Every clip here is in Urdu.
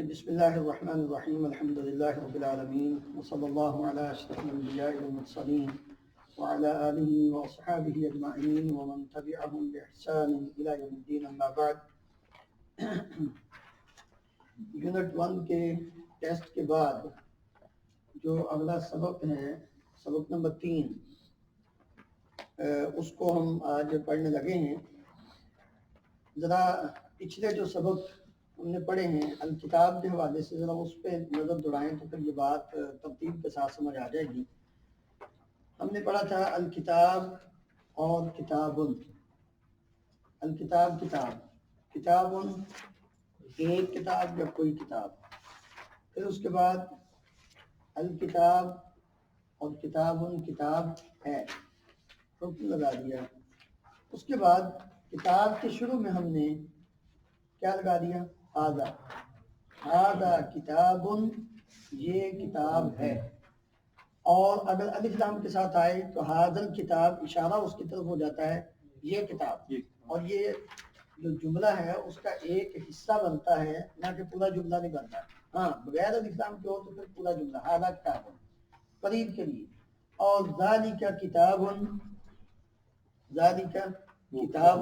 بسم اللہ الرحمن الرحیم الحمد للہ رب العالمین وصلی اللہ علی اشرف الانبیاء والمرسلین وعلی آلہ واصحابہ اجمعین ومن تبعہم بإحسان الی یوم الدین اما بعد۔ یونٹ 1 کے ٹیسٹ کے بعد جو اگلا سبق ہے، سبق نمبر 3، اس کو ہم آج پڑھنے لگے ہیں۔ ذرا پچھلے جو سبق ہم نے پڑھے ہیں الکتاب کے حوالے سے ذرا اس پہ نظر دوڑائیں تو پھر یہ بات ترتیب کے ساتھ سمجھ آ جائے گی۔ ہم نے پڑھا تھا الکتاب اور کتابن۔ الکتاب کتاب، کتابن ایک کتاب یا کوئی کتاب، پھر اس کے بعد الکتاب اور کتابن کتاب ہے، حکم لگا دیا۔ اس کے بعد کتاب کے شروع میں ہم نے کیا لگا دیا؟ ہذا کتاب، یہ کتاب ہے، اور اگر الف لام کے ساتھ آئے تو ہاذل کتاب اشارہ اس کی طرف ہو جاتا ہے، یہ کتاب، اور یہ جو جملہ ہے اس کا ایک حصہ بنتا ہے، نہ کہ پورا جملہ نہیں بنتا۔ ہاں بغیر الف لام کے ہو تو پھر پورا جملہ ہذا کتاب قریب کے لیے، اور ذالک کتاب، ذالک کتاب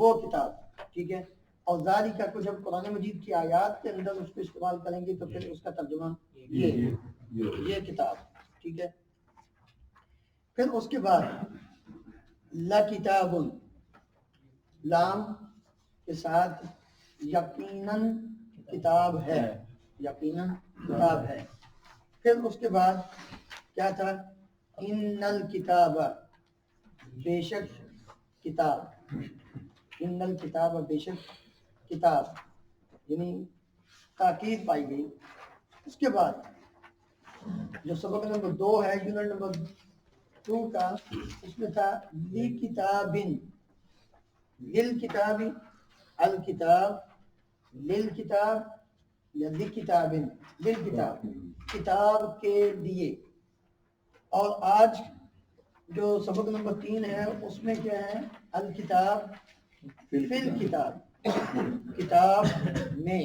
وہ کتاب، ٹھیک ہے۔ اور ذالک کو جب قرآن مجید کی آیات کے اندر اس کو استعمال کریں گے تو پھر اس کا ترجمہ یہ کتاب، ٹھیک ہے۔ پھر اس کے بعد لکتاب، لام کے ساتھ یقیناً کتاب ہے، یقیناً کتاب ہے۔ پھر اس کے بعد کیا تھا؟ ان الکتاب، بے شک کتاب، ان الکتاب بے شک کتاب، یعنی تاکید پائی گئی۔ اس کے بعد جو سبق نمبر 2 ہے یونٹ نمبر 2 کا، اس میں تھا لکتابن، للکتاب، الکتاب، للکتاب یا لکتابن، للکتاب کتاب کے لیے۔ اور آج جو سبق نمبر 3 ہے اس میں کیا ہے؟ الکتاب فی الکتاب، کتاب میں۔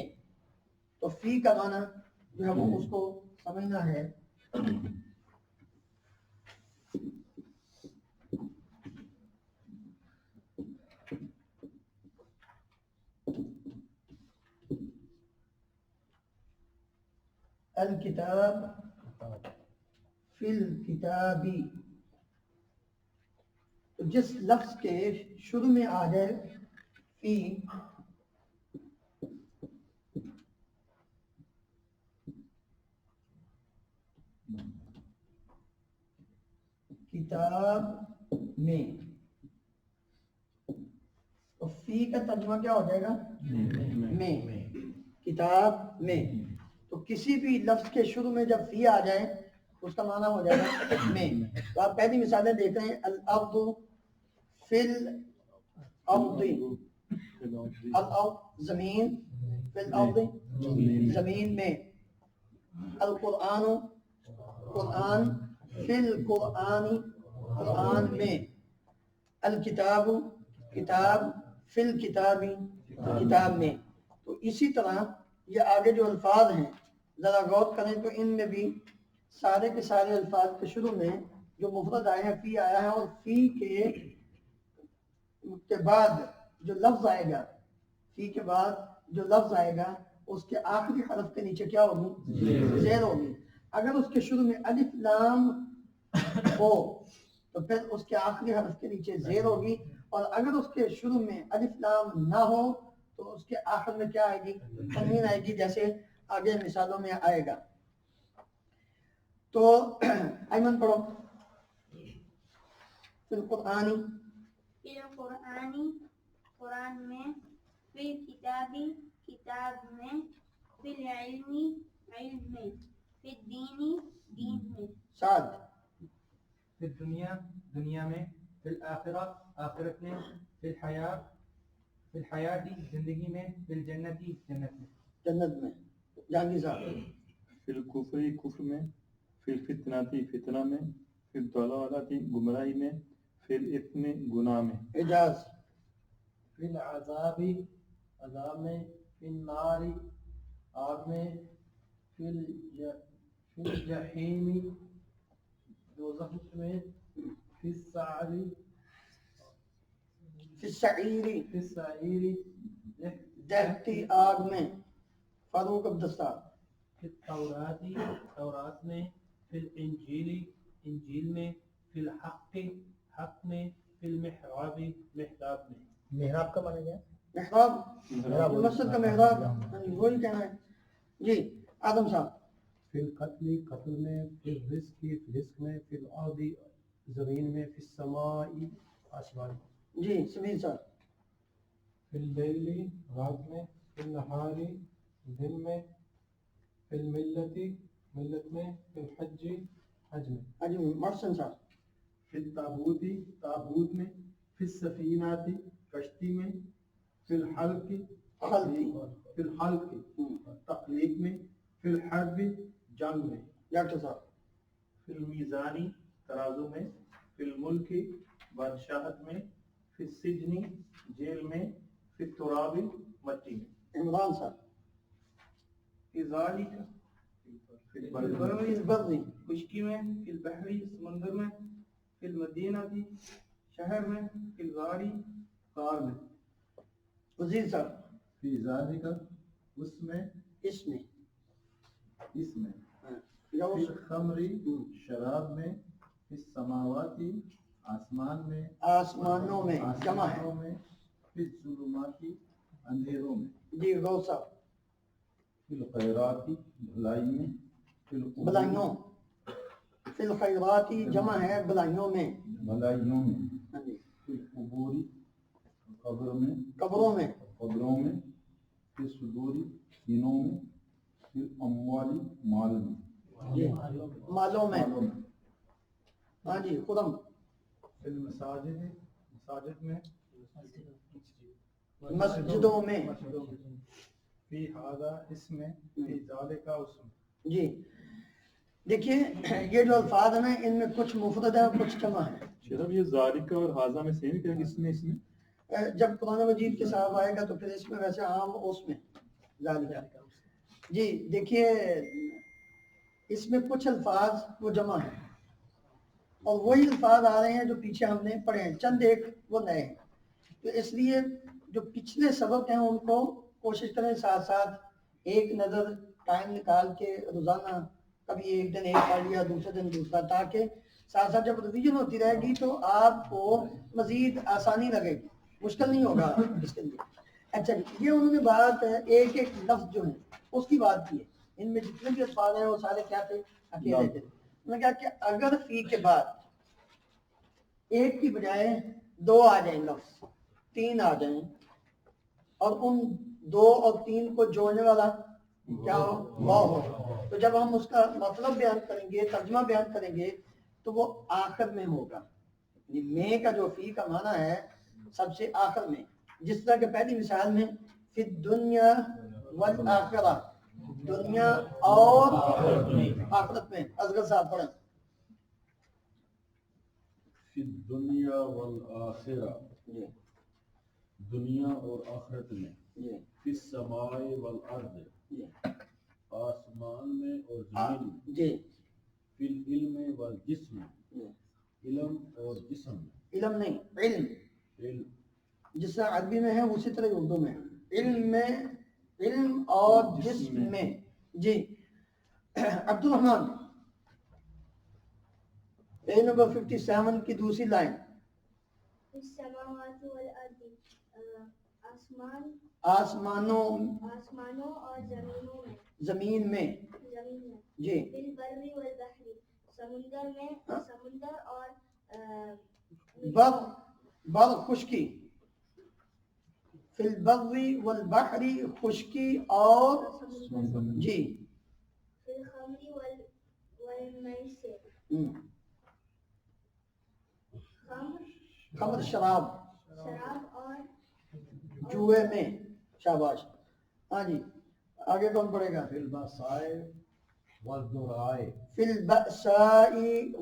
تو فی کا معنی جو ہے وہ اس کو سمجھنا ہے۔ الکتاب فی الکتابی، تو جس لفظ کے شروع میں آ جائے فی، کتاب میں، تو فی کا ترجمہ کیا ہو جائے گا؟ میں، کتاب میں۔ تو کسی بھی لفظ کے شروع میں جب فی آ جائے تو اس کا معنی ہو جائے گا میں۔ تو آپ پہلی مثالیں دیکھ رہے ہیں، الارض فی الارض، الارض زمین، فی الارض زمین میں، القرآن قرآن، فی القرآن قرآن میں، الکتاب کتاب، فی الکتاب کتاب میں۔ تو اسی طرح یہ آگے جو الفاظ ہیں ذرا غور کریں تو ان میں بھی سارے کے سارے الفاظ کے شروع میں جو مفرد آئے ہیں فی آیا ہے، اور فی کے بعد جو لفظ آئے گا، فی کے بعد جو لفظ آئے گا اس کے آخری حرف کے نیچے کیا ہوگی؟ زیر ہوگی۔ اگر اس کے شروع میں الف لام ہو تو پھر اس کے آخری حرف کے نیچے زیر ہوگی، اور اگر اس کے شروع میں الف لام نہ ہو تو اس کے آخر میں کیا آئے گی؟ تنوین آئے گی، جیسے آگے مثالوں میں آئے گا۔ تو ایمن پڑھو۔ فی القرآن، فی القرآن قرآن میں، فی الکتاب کتاب میں، فی العلم علم میں، فی الدین دین میں۔ سعد، فی الدنیا دنیا میں، فی الآخرہ آخرت میں، فی الحیات زندگی میں، فی الجنتی جنت میں۔ جنت میں۔ جہانگیر صاحب، فی الکفر کفر میں، فی الفتناتی فتنہ میں، فی الضلالتی گمراہی میں، فی الاثم گناہ میں۔ اعجاز، فی العذاب عذاب میں، فی النار آگ میں، فی الجحیم دوزخ میں، فی السعیر فی السعیر فی السعیر دہتی آگ میں. فاروق عبدالستار. فی التورات تورات میں، فی الانجیل انجیل میں، فی الحق حق میں، فی المحراب محراب میں. محراب کا معنی کیا ہے؟ محراب محراب. مسجد کا محراب. وہی کہنا ہے جی. آدم صاحب. فی القتل قتل میں، فی الرزق رزق میں، فی الارض زمین میں، فی السماء آسمان. جی سمیر صاحب. فی اللیل رات میں، فی النہار دن میں، فی الملت ملت میں، فی الحج حج میں. حج میں. محسن صاحب. فی التابوت تابوت میں، فی السفینات کشتی میں، فی الحلق خلقی. فی الحلق تخلیق میں، فی الحرب جنگ میں. ڈاکٹر صاحب. فی المیزانی ترازو میں، فی الملک بادشاہت میں، فی السجن جیل میں، فی التراب مٹی میں. عمران صاحب. فی ذالک فی البر فی البر خشکی میں، فی البحر سمندر میں، فی المدینہ شہر میں، فی الغار غار میں. وزیر صاحب. فی ذالک اس میں، اس میں. اس میں. یا فی اس الخمر شراب میں، فی السماوات آسمان میں، آسمانوں میں جمع ہے. آسمانوں میں، فی الظلمات اندھیروں میں. جی غوث صاحب. فی الخیرات بھلائی میں، فی القبور بلائیوں. فی الخیرات جمع ہے بلائیوں میں. بھلائیوں میں. ہاں جی. فی القبور قبر میں، قبروں میں. قبروں میں، فی الصدور سینوں میں، فی الاموال مال میں. جی مالوں میں. مالوں میں. ہاں جی خرم. فی المساجد مساجد میں، مسجدوں میں. فی ھذا اس میں، فی ذالک اس میں. جی دیکھیے یہ جو الفاظ ہیں نا ان میں کچھ مفرد ہے اور کچھ جمع ہے. صاحب یہ ذالک اور حاضہ میں سیم کیا کس میں اس میں؟ جب قرآن مجید کے ساتھ آئے گا تو پھر اس میں ویسے عام اس میں ذالک. جی دیکھیے اس میں کچھ الفاظ وہ جمع ہیں اور وہی الفاظ آ رہے ہیں جو پیچھے ہم نے پڑھے ہیں. چند ایک وہ نئے ہیں. تو اس لیے جو پچھلے سبق ہیں ان کو کوشش کریں ساتھ ساتھ ایک نظر ٹائم نکال کے روزانہ کبھی ایک دن ایک پڑھ لیا دوسرے دن دوسرا تاکہ ساتھ ساتھ جب ریویژن ہوتی رہے گی تو آپ کو مزید آسانی لگے گی. مشکل نہیں ہوگا اس کے لیے. اچھا یہ انہوں نے بات ایک ایک لفظ جو ہے اس کی بات کی ہے. ان میں جتنے بھی الفاظ ہیں وہ سارے کیا تھے اکیلے تھے. انہوں نے کہا کہ اگر فی کے بعد ایک کی بجائے دو آ جائیں لفظ تین آ جائیں اور ان دو اور تین کو جوڑنے والا کیا ہو واو ہو تو جب ہم اس کا مطلب بیان کریں گے ترجمہ بیان کریں گے تو وہ آخر میں ہوگا. یعنی میں کا جو فی کا معنی ہے سب سے آخر میں. جس طرح کہ پہلی مثال میں فی الدنیا والآخرہ دنیا اور آخرت میں. اصغر صاحب پڑھیں. فی الدنیا والآخرہ جی دنیا اور آخرت میں. جی فی السماء والارض جی آسمان میں اور زمین میں. جی فی العلم والجسم جی. علم اور جسم میں. علم نہیں علم علم جس طرح عربی میں ہے اسی طرح اردو میں علم میں علم اور جسم میں. جی عبد الرحمن پیج نمبر 57 کی دوسری لائن. السماوات والارض آسمانوں اور زمینوں میں. زمین میں. جی فی البر والبحر سمندر میں سمندر اور بر خشکی. فی البر والبحر خشکی اور جی فی الخمر والمیسر خمر شراب اور جوئے میں. شاباش. ہاں جی آگے کون پڑھے گا؟ فی الباساء والضراء فی البأساء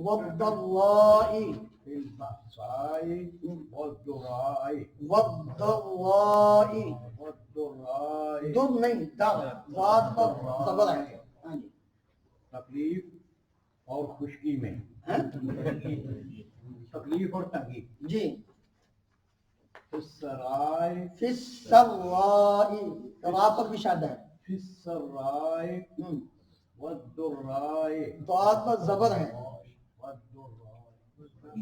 والضراء فی الباساء والضراء والضراء والدراء در نہیں در ضاد پر زبر ہے. ہاں جی تکلیف اور خشکی میں ہاں؟ تکلیف اور تنگی جی فی السرائے فی السرائی را پر بھی شاد ہے. فی السرائے والدراء ضاد پر زبر ہے.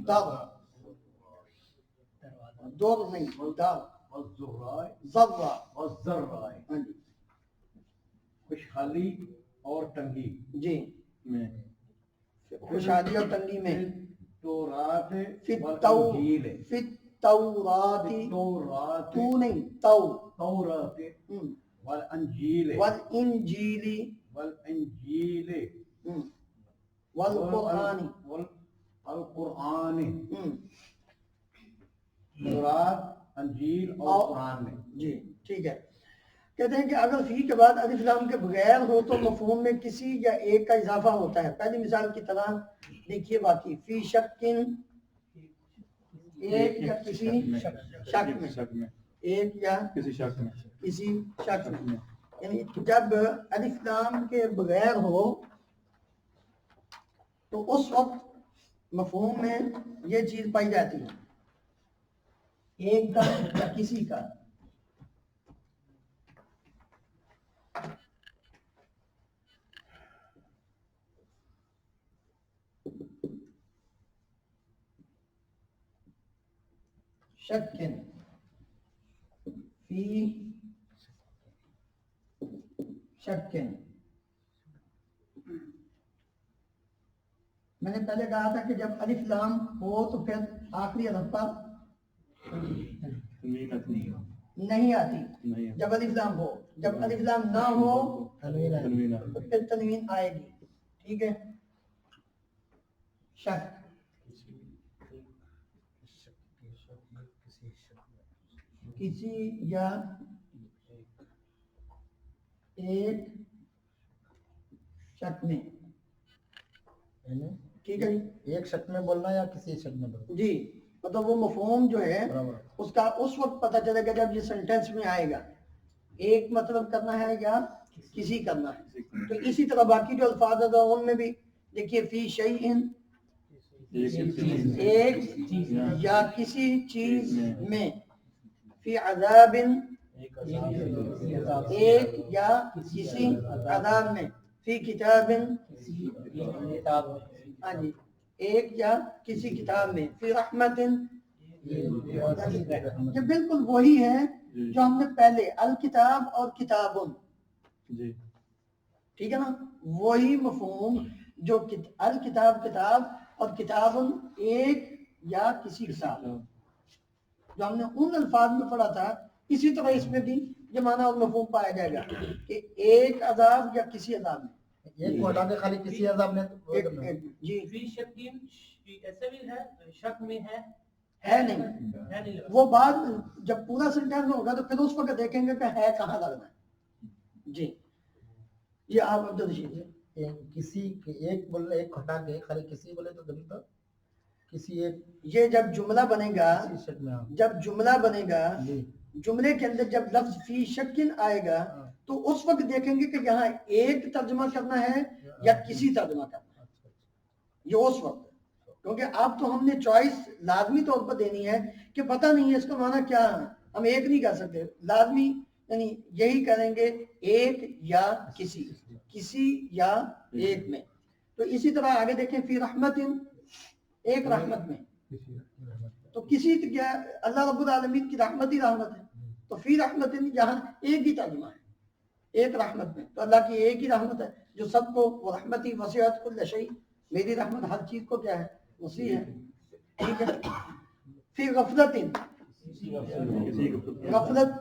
در در نہیں در والضراء ذرہ. والضراء ہاں جی خوشحالی اور تنگی جی میں خوشحالی اور تنگی میں. تورات فی والانجیل فی التورات تورات تو نہیں تو تورات والانجیل والانجیل والانجیل والقرآن. والقرآن تورات انجیل اور قرآن میں. جی ٹھیک ہے. کہتے ہیں کہ اگر فی کے بعد الف لام کے بغیر ہو تو مفہوم میں کسی یا ایک کا اضافہ ہوتا ہے. پہلی مثال کی طرح دیکھیے باقی فی شکن ایک یا کسی شک میں ایک یا کسی شک میں کسی شک میں. یعنی جب الف لام کے بغیر ہو تو اس وقت مفہوم میں یہ چیز پائی جاتی ہے ایک کا یا کسی کا. شکن فی شکن. میں نے پہلے کہا تھا کہ جب الف لام ہو تو پھر آخری حرف پر تنوین آتی نہیں آتی. نہیں جب الف لام ہو جب الف لام نہ ہو تنوین تو پھر تنوین آئے گی. ٹھیک ہے. شک کسی یا ایک شک میں. ٹھیک ہے جی. ایک شک میں بولنا یا کسی شک میں بولنا؟ جی مطلب وہ مفہوم جو ہے اس کا اس وقت پتہ چلے گا جب یہ سینٹینس میں آئے گا. ایک مطلب کرنا ہے یا کسی کرنا ہے. تو اسی طرح باقی جو الفاظ ہیں ان میں بھی دیکھیے فی شیئن ایک یا کسی چیز میں. فی عذاب ایک یا کسی عذاب میں. فی کتاب ہاں جی ایک یا کسی کتاب میں. فی رحمت یہ بالکل وہی ہے جو ہم نے پہلے الکتاب اور کتابن. جی ٹھیک ہے نا. وہی مفہوم جو الکتاب کتاب اور کتابن ایک یا کسی کتاب جو ہم نے ان الفاظ میں پڑھا تھا اسی طرح اس میں بھی یہ معنی اور مفہوم پایا جائے گا کہ ایک عذاب یا کسی عذاب میں. ایک کو ہٹا کے خالی کسی عذاب میں جی فی شکین ایسا بھی ہے شک میں ہے نہیں. وہ بات جب پورا سینٹینس ہوگا تو پھر اس وقت دیکھیں گے کہ ہے کہاں لگنا ہے. جی یہ آپ عبد الرشید کسی ایک بولے ایک ہٹا کے خالی کسی بولے تو دل تو کسی ایک یہ جب جملہ بنے گا کسی شک میں جب جملہ بنے گا جی جملے کے اندر جب لفظ فی شکن آئے گا تو اس وقت دیکھیں گے کہ یہاں ایک ترجمہ کرنا ہے یا کسی ترجمہ کرنا ہے. یہ اس وقت کیونکہ اب تو ہم نے چوائس لازمی طور پر دینی ہے کہ پتہ نہیں ہے اس کا معنی کیا ہے. ہم ایک نہیں کر سکتے لازمی یعنی یہی کریں گے ایک یا کسی یا ایک میں. تو اسی طرح آگے دیکھیں فی رحمت ایک رحمت میں. تو کسی کیا اللہ رب العالمین کی رحمت ہی رحمت ہے. تو فی رحمت یہاں ایک ہی ترجمہ ہے ایک رحمت میں. تو اللہ کی ایک ہی رحمت ہے جو سب کو وہ رحمتی وسعت کل شیء میری رحمت ہر چیز کو کیا ہے وسیع ہے. ٹھیک ہے. فی غفلت غفلت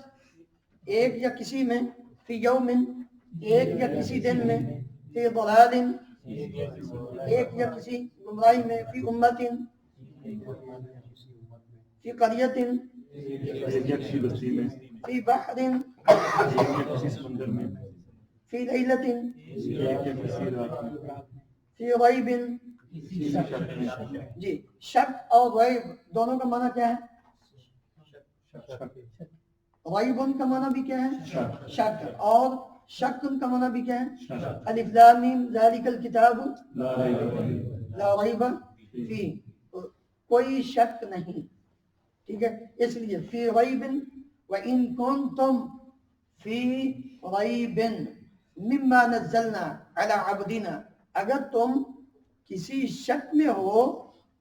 ایک یا کسی میں. فی یوم ایک یا کسی دن میں. فی ضلال ایک یا کسی گمراہی میں. فی امت فی قریۃ فی بحر سمندر میں فی لیلۃ فی ریب. جی شک اور ریب دونوں کا معنی کیا ہے؟ غیبن کا معنی بھی کیا ہے؟ شک. اور شکن کا معنی بھی کیا ہے؟ شک. الف لام میم ذالک الکتاب لا ریب فیہ. لا ریب فی، کوئی شک نہیں. ٹھیک ہے، اس لیے فی ریب وَإِن كُنتُم فی ریب مما نزلنا علی عبدنا، اگر تم کسی شک میں ہو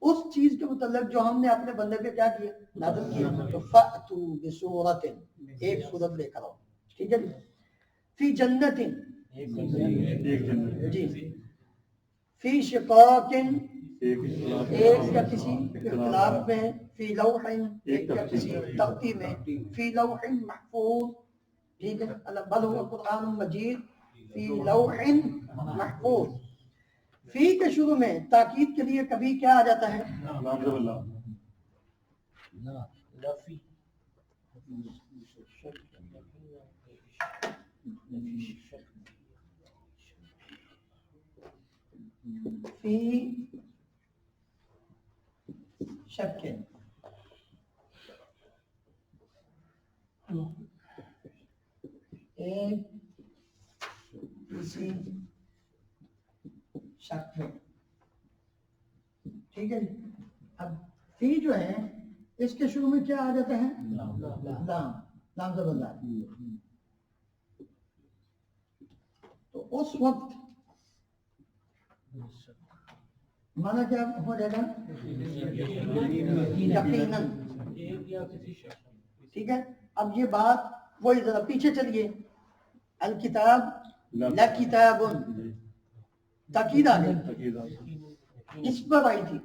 اس چیز کے متعلق جو ہم نے اپنے بندے پہ کیا کیا، نازل کیا، تو فَأْتُوا بِسُورَةٍ، ایک سورت لے کر آؤ. ٹھیک ہے جی. فی جنت، ایک جنت. جی. فی شقاق، ایک ایک یا کسی اختلاف میں. فی لوح، ایک یا کسی تختی میں. فی لوح محفوظ، ٹھیک ہے، بل هو قرآن مجید فی لوح محفوظ. فی کے شروع میں تاکید کے لیے کبھی کیا آ جاتا ہے؟ الحمد للہ. فی شک، ایک کسی شک میں. ٹھیک ہے جی. اب فی جو ہے اس کے شروع میں کیا آ جاتا ہے؟ لام زبردار. تو اس وقت مانا کیا ہو جائے گا؟ یقیناً. ٹھیک ہے. اب یہ بات وہی ذرا پیچھے چلیے. الکتاب لکتاب، تاکید آ گئی، اس پر آئی تھی،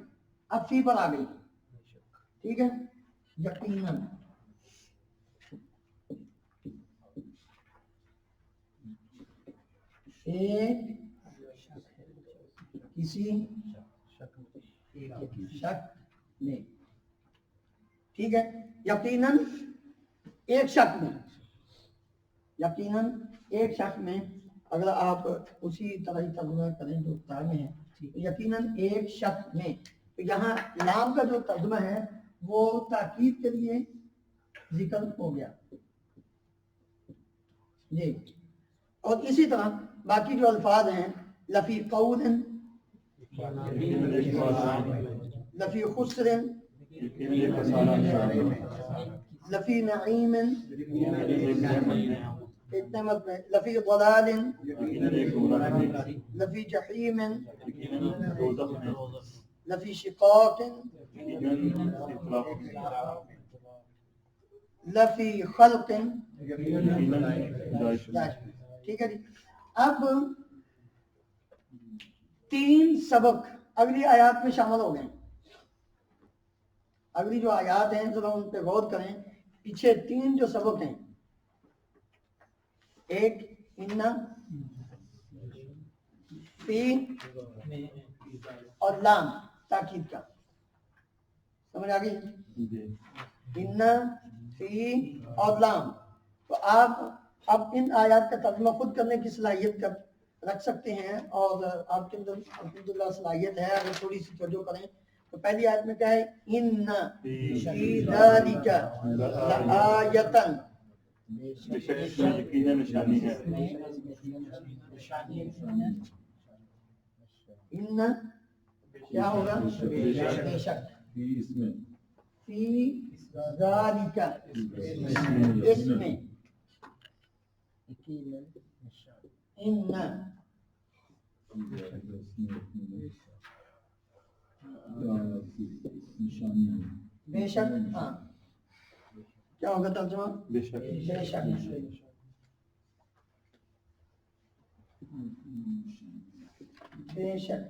اب فی پر آ گئی. ٹھیک ہے. یقیناً ایک کسی شک میں. ٹھیک ہے. یقیناً ایک شک میں، یقیناً ایک شک میں. اگر آپ اسی طرح ہی ترجمہ کریں جو کتاب میں ہے، یقیناً ایک شک میں، تو یہاں لام کا جو ترجمہ ہے وہ تاکید کے لیے ذکر ہو گیا جی. اور اسی طرح باقی جو الفاظ ہیں، لفی قول، لفی خسر، لفی نعیم، لفی ضلال، لفی جحیم، لفی شقاق، لفی خلق. ٹھیک ہے جی. اب 3 سبق اگلی آیات میں شامل ہو گئے. اگلی جو آیات ہیں ذرا ان پہ غور کریں. پیچھے 3 جو سبق ہیں، ایک ان، فی اور لام تاکید کا. سمجھ آ گئی؟ ان، فی اور لام. تو آپ اب ان آیات کا ترجمہ خود کرنے کی صلاحیت رکھ سکتے ہیں، اور آپ کے اندر الحمدللہ صلاحیت ہے. اگر تھوڑی سی توجہ کریں تو پہلی آیت میں کیا ہے؟ ان فی ذالک لآیۃ، نشانی ہے. ان کیا ہوگا؟ بے شک. فی ذالک، اس میں. ان بے شک. ہاں کیا ہوگا ترجمہ؟ بے شک. بے شک. بے شک.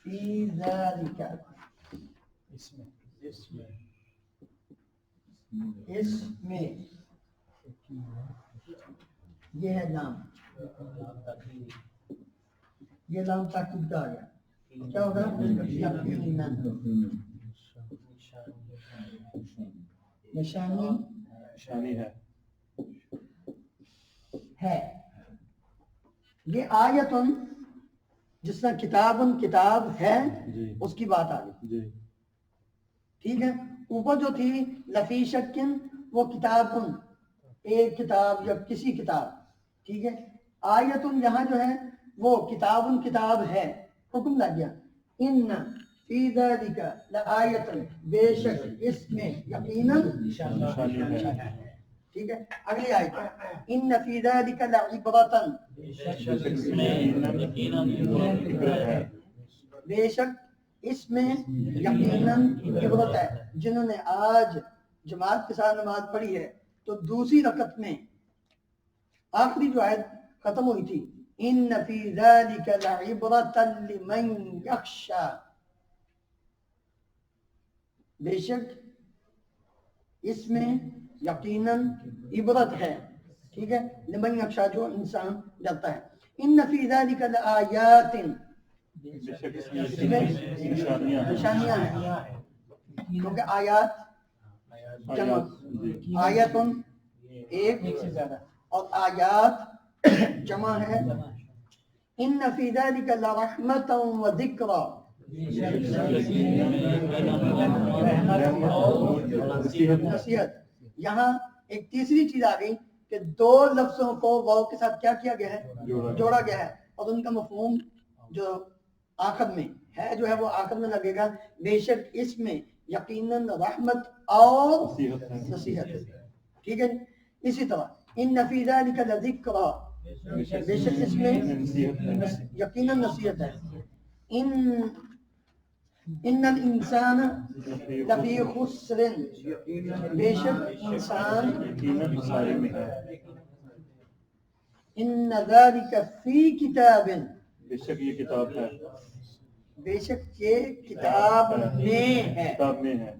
فی ذالک، اس میں. یہ ہے لام، یہ لام تاکید کا آ گیا. کیا ہوگا؟ یقیناً. نشانی ہے. یہ آیتن جس طرح کتاب ہے، اس کی بات آ گئی. ٹھیک ہے. اوپر جو تھی لفی شکن وہ کتابن ایک کتاب یا کسی کتاب، ٹھیک ہے. آیتن یہاں جو ہے وہ کتابن کتاب ہے، حکم لگ گیا. ان فی ذالک لآیتن بے شک اس میں یقیناً نشانی ہے. ٹھیک ہے. اگلی آیت ان فی ذالک لعبرۃ بے شک اس میں یقیناً عبرت ہے. جنہوں نے آج جماعت کے ساتھ نماز پڑھی ہے تو دوسری رکعت میں آخری جو آیت ختم ہوئی تھی ان فی ذالک لعبرۃ لمن یخشی، بے شک اس میں یقیناً عبرت ہے، ٹھیک ہے، لمن یخشی جو انسان ڈرتا ہے. ان فی ذالک لآیات بے شک اس میں نشانیاں ہیں، کیونکہ آیات جمع، آیتن ایک سے زیادہ اور آیات جمع ہے. ان فی ذالک لرحمۃ و ذکری، نصیحت. یہاں ایک تیسری چیز آ گئی کہ دو لفظوں کو واو کے ساتھ کیا کیا گیا ہے، جوڑا گیا ہے، اور ان کا مفہوم جو آخر میں ہے جو ہے وہ آخر میں لگے گا. بے شک اس میں یقیناً رحمت اور نصیحت ہے، ٹھیک ہے. اسی طرح ان فی ذالک لذکری، بے شک اس میں یقیناً نصیحت ہے. ان الانسان لفی خسر، بے شک انسان ان ذالک فی کتاب، بے شک یہ کتاب ہے، بے شک یہ کتاب میں ہے. کتاب میں ہے.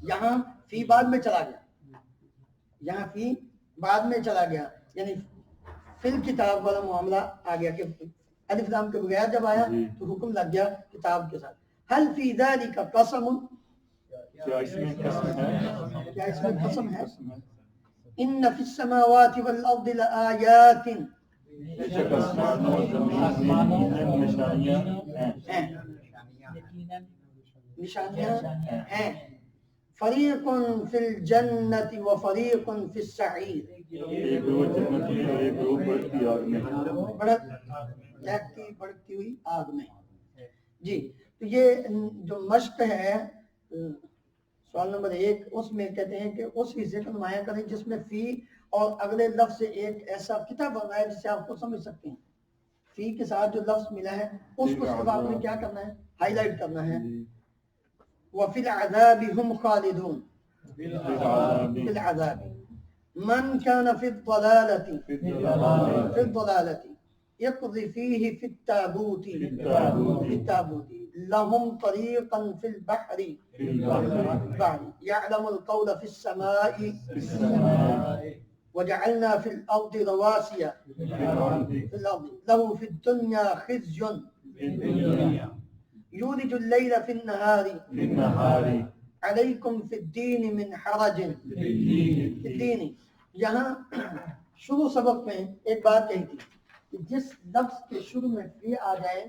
یہاں فی بعد میں چلا گیا، یہاں فی بعد میں چلا گیا، یعنی فی الکتاب والا معاملہ آ گیا کہ الف لام کے بغیر جب آیا تو حکم لگ گیا کتاب کے ساتھ. هل فی ذالک قسم، کیا اس میں قسم ہے؟ کیا اس میں قسم ہے؟ ان فی السماوات والارض لآیات، بے شک آسمان اور زمین میں نشانیاں ہیں. نشانیاں ہیں. فریق فی الجنت و فریق فی السعیر، ایک روح جنت میں اور ایک روح بڑھتی آگ میں. بڑھتی ہوئی آگ میں. جی تو یہ جو مشق ہے سوال نمبر 1، اس میں کہتے ہیں کہ اس حصے کو نمایاں کریں جس میں فی اور اگلے لفظ سے ایک ایسا کتاب بن رہا ہے جسے آپ کو سمجھ سکتے ہیں. فی کے ساتھ جو لفظ ملا ہے اس کو صرف آپ نے کیا کرنا ہے، ہائی لائٹ کرنا ہے. وَفِي الْعَذَابِ هُمْ خَالِدُونَ، فِي الْعَذَابِ مَنْ كَانَ فِي الضَّلَالَةِ يَقْضِي فِيهِ فِي التَّابُوتِ لَهُمْ طَرِيقًا فِي الْبَحْرِ يَعْلَمُ الْقَوْلَ فِي السَّمَاءِ وَجَعَلْنَا فِي الْأَرْضِ رَوَاسِيَ لَهُ فِي الدُّنْيَا خِزْيٌ يولج الليل في النهار عليكم في الدين من حرج، في الدين. یہاں شروع سبق میں ایک بات کہی تھی کہ جس لفظ کے شروع میں فی آ جائے،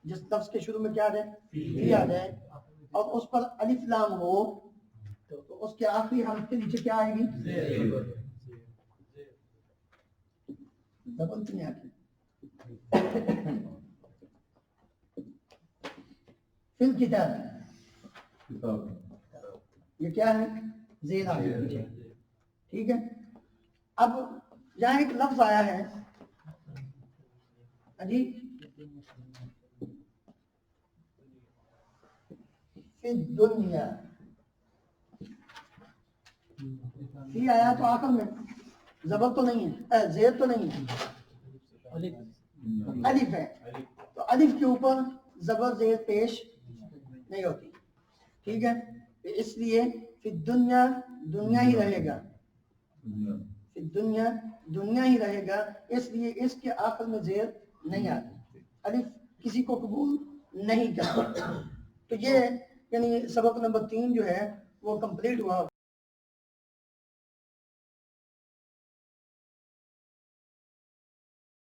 جس لفظ کے شروع میں کیا آ جائے، فی آ جائے، اور اس پر الف لام ہو تو اس کے آخری حرف کے نیچے کیا آئے گی، زبر نہیں آتی. فی الکتاب، یہ کیا ہے، زیر آ گیا، ٹھیک ہے. اب یہاں ایک لفظ آیا ہے جی فی الدنیا، فی آیا تو آخر میں زبر تو نہیں ہے، زیر تو نہیں ہے، الف ہے. تو الف کے اوپر زبر زیر پیش نہیں ہوتی، ٹھیک ہے. اس لیے فی الدنیا دنیا ہی رہے گا، فی الدنیا دنیا ہی رہے گا، اس لیے اس کے آخر میں زیر نہیں آتی، الف کسی کو قبول نہیں کرتا. تو یہ یعنی سبق نمبر 3 جو ہے وہ کمپلیٹ ہوا.